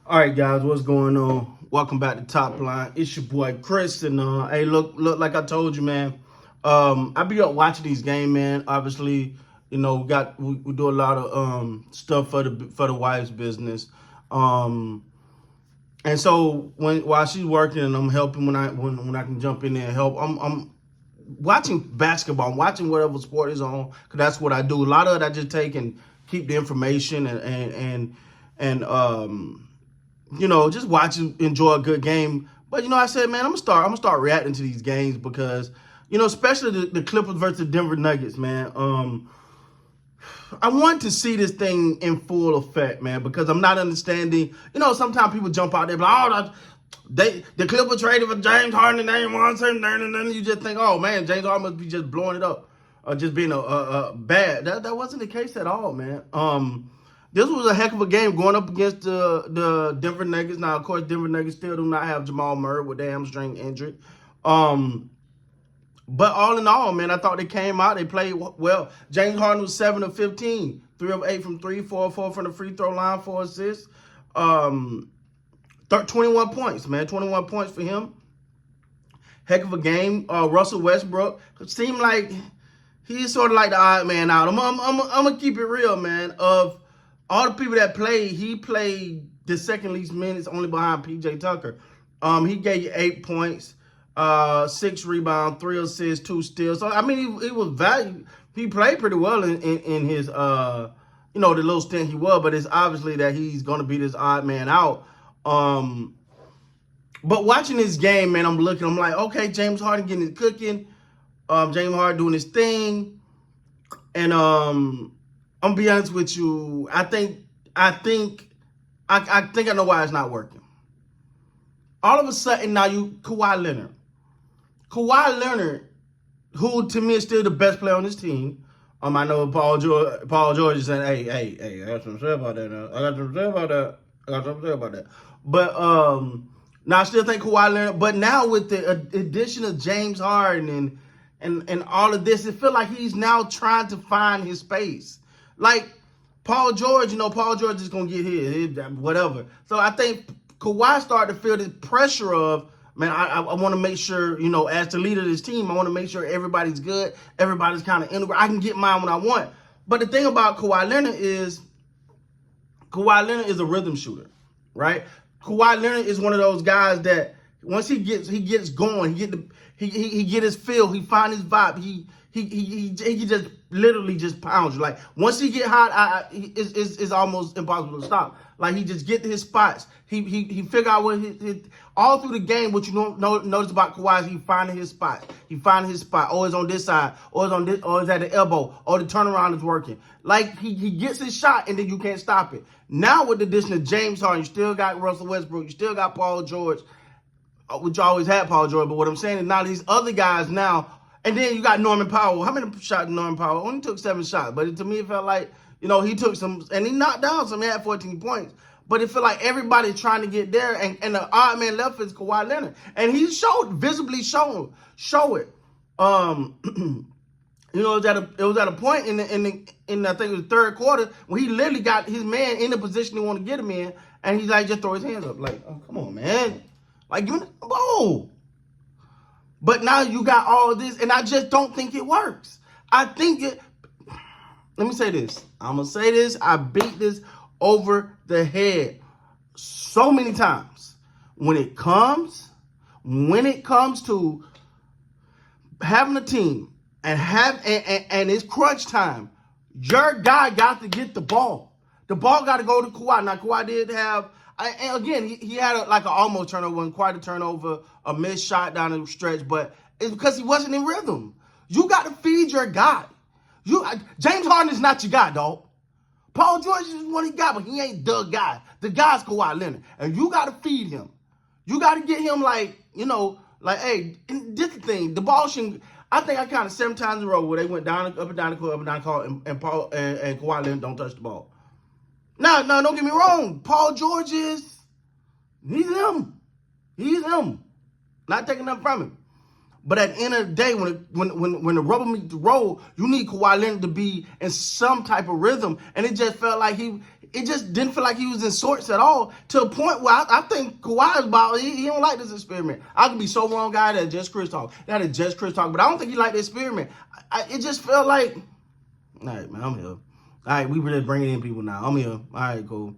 All right, guys, what's going on? Welcome back to Top Line. It's your boy Chris, and hey, look, like I told you, man. I be up watching these games, man. Obviously, we do a lot of stuff for the wife's business, and so while she's working and I'm helping when I can jump in there and help, I'm watching basketball. I'm watching whatever sport is on because that's what I do. A lot of it I just take and keep the information and just watch and enjoy a good game. But I said, man, I'm gonna start reacting to these games because, especially the Clippers versus the Denver Nuggets, man. I want to see this thing in full effect, man, because I'm not understanding. Sometimes people jump out there, like, oh, the Clippers traded for James Harden and they won something, and then you just think, oh man, James Harden must be just blowing it up, or just being a bad. That wasn't the case at all, man. This was a heck of a game going up against the Denver Nuggets. Now, of course, Denver Nuggets still do not have Jamal Murray with the hamstring injury. But all in all, man, I thought they came out. They played well. James Harden was 7 of 15, 3 of 8 from 3, 4 of 4 from the free throw line, 4 assists. 21 points, man. 21 points for him. Heck of a game. Russell Westbrook seemed like he's sort of like the odd man out. I'm gonna keep it real, man. Of all the people that played, he played the second least minutes, only behind PJ Tucker. He gave you 8 points, 6 rebounds, 3 assists, 2 steals. So I mean, he was valuable. He played pretty well in his the little stint he was. But it's obviously that he's gonna be this odd man out. But watching this game, man, I'm like, okay, James Harden getting it cooking. James Harden doing his thing, and I'm gonna be honest with you. I think I know why it's not working. All of a sudden now Kawhi Leonard, who to me is still the best player on this team. I know Paul George is saying, hey, I got something to say about that now. I got something to say about that. But now I still think Kawhi Leonard, but now with the addition of James Harden and all of this, it feels like he's now trying to find his space. Like Paul George, Paul George is gonna get his whatever. So I think Kawhi started to feel the pressure of, man, I want to make sure, as the leader of this team, I want to make sure everybody's good, everybody's kind of integral. I can get mine when I want. But the thing about Kawhi Leonard is a rhythm shooter, right? Kawhi Leonard is one of those guys that once he gets going, he get his feel, he find his vibe, he just literally just pounds you. Like once he get hot, it's almost impossible to stop. Like he just get to his spots. He figure out what his all through the game. What you notice about Kawhi is he finding his spots. He finding his spot. Oh, it's on this side. Or it's on this. Or it's at the elbow. Or the turnaround is working. Like he gets his shot and then you can't stop it. Now with the addition of James Harden, you still got Russell Westbrook. You still got Paul George, which you always had Paul George. But what I'm saying is now these other guys now. And then you got Norman Powell. How many shots did Norman Powell? Only took 7 shots. But to me, it felt like, he took some, and he knocked down some. He had 14 points. But it felt like everybody's trying to get there. And the odd man left is Kawhi Leonard. And he visibly show it. It was at a point in I think it was the third quarter when he literally got his man in the position he wanted to get him in. And he's like, just throw his hands up. Like, oh, come on, man. Like, give me the ball. But now you got all of this, and I just don't think it works. Let me say this. I'm going to say this. I beat this over the head so many times. When it comes to having a team and it's crunch time, your guy got to get the ball. The ball got to go to Kawhi. Now, Kawhi did have... And again, he had an almost turnover, wasn't quite a turnover, a missed shot down the stretch, but it's because he wasn't in rhythm. You got to feed your guy. James Harden is not your guy, dog. Paul George is one he got, but he ain't the guy. The guy's Kawhi Leonard, and you got to feed him. You got to get him hey, this is the thing. The ball shouldn't. I think I counted 7 times in a row where they went down, up and down the court, and Paul and Kawhi Leonard don't touch the ball. No, don't get me wrong. Paul George he's him. He's him. Not taking nothing from him. But at the end of the day, when the rubber meets the road, you need Kawhi Leonard to be in some type of rhythm. And it just felt like it just didn't feel like he was in sorts at all, to a point where I think Kawhi is about, he don't like this experiment. I could be so wrong, guy. That's just Chris talk. That is just Chris talk. But I don't think he liked the experiment. It just felt like, all right, man, I'm here. All right, we really bringing in people now. I'm here. All right, cool.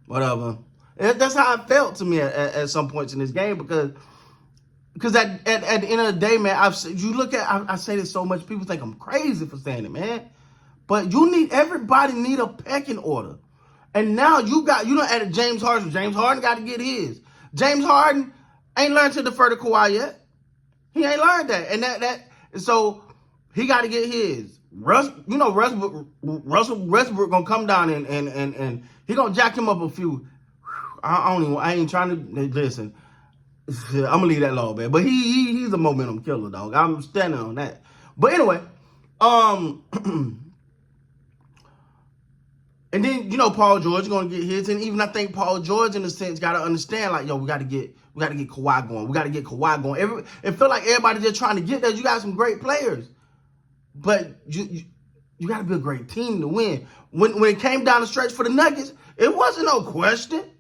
Whatever. That's how it felt to me at some points in this game, because at the end of the day, man, I say this so much, people think I'm crazy for saying it, man. But everybody need a pecking order. And now you added James Harden. James Harden got to get his. James Harden ain't learned to defer to Kawhi yet. He ain't learned that. And so he got to get his. Russell Westbrook gonna come down and he gonna jack him up a few. I ain't trying to listen. I'm gonna leave that alone, man. But he's a momentum killer, dog. I'm standing on that. But anyway, and then Paul George gonna get his, and even I think Paul George in a sense gotta understand, like, yo, we gotta get Kawhi going. We gotta get Kawhi going. It felt like everybody just trying to get there. You got some great players, but you gotta be a great team to win. When it came down the stretch for the Nuggets, it wasn't no question.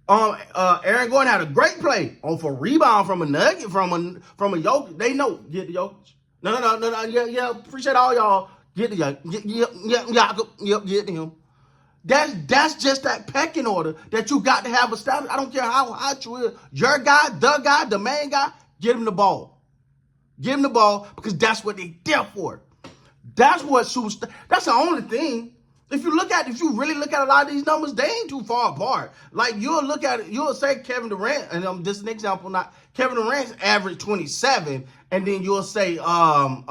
Aaron Gordon had a great play for a rebound from a Nugget, from a Jokic. They know, get the Jokic. No. Yeah. Appreciate all y'all. Get the Jokic. Get him. That's just that pecking order that you got to have established. I don't care how hot you is. Your guy, the main guy, get him the ball. Give him the ball, because that's what they there for. That's the only thing. If you really look at a lot of these numbers, they ain't too far apart. Like, you'll look at it, you'll say Kevin Durant, and this is an example, not Kevin Durant's average 27, and then you'll say, I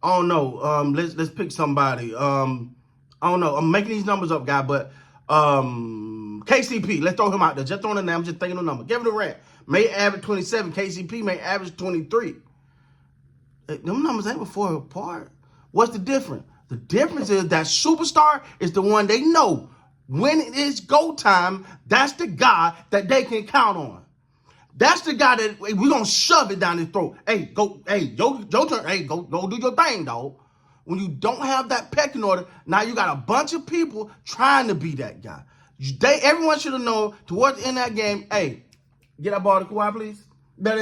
don't know, let's pick somebody. I don't know, I'm making these numbers up, guy, but KCP, let's throw him out there. Just throwing a name, I'm just thinking of a number. Kevin Durant may average 27, KCP may average 23. Them numbers ain't far apart. What's the difference? The difference is that superstar is the one they know when it is go time. That's the guy that they can count on. That's the guy that we're going to shove it down his throat. Hey, go, hey, your turn. Hey, go do your thing, dog. When you don't have that pecking order, now you got a bunch of people trying to be that guy. Everyone should have known towards the end of that game, hey, get that ball to Kawhi, please. No,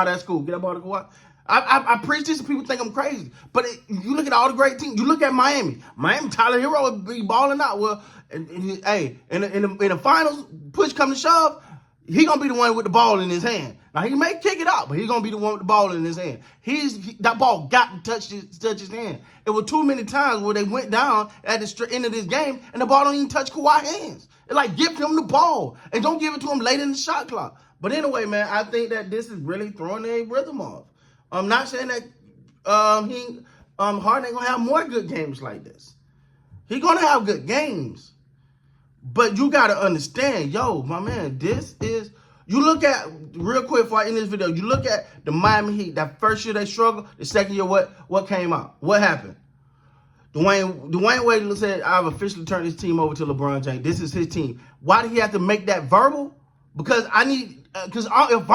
that's cool. Get that ball to Kawhi. I preach this and people think I'm crazy. But you look at all the great teams. You look at Miami. Tyler Hero would be balling out. Well, hey, in the finals, push come to shove, he going to be the one with the ball in his hand. Now, he may kick it out, but he's going to be the one with the ball in his hand. That ball got to touch his hand. It was too many times where they went down at the end of this game and the ball don't even touch Kawhi's hands. It's like, give him the ball and don't give it to him late in the shot clock. But anyway, man, I think that this is really throwing their rhythm off. I'm not saying that Harden ain't gonna have more good games like this. He gonna have good games, but you gotta understand, yo, my man. You look at real quick before I end this video. You look at the Miami Heat. That first year they struggled. The second year, what came out? What happened? Dwayne Wade said, "I've officially turned this team over to LeBron James. This is his team." Why did he have to make that verbal? Because if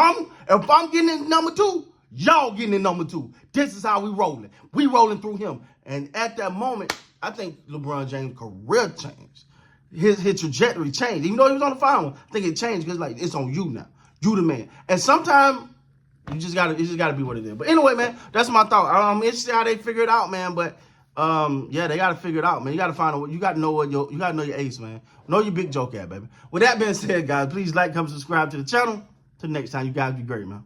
I'm getting in number 2. Y'all getting in number 2. This is how we rolling. We rolling through him. And at that moment, I think LeBron James' career changed. His trajectory changed. Even though he was on the final, I think it changed because, like, it's on you now. You the man. And sometimes it just gotta be what it is. But anyway, man, that's my thought. I'm interested how they figure it out, man. But yeah, they gotta figure it out, man. You gotta know your ace, man. Know your big joke at, baby. With that being said, guys, please like, comment, subscribe to the channel. Till next time, you guys be great, man.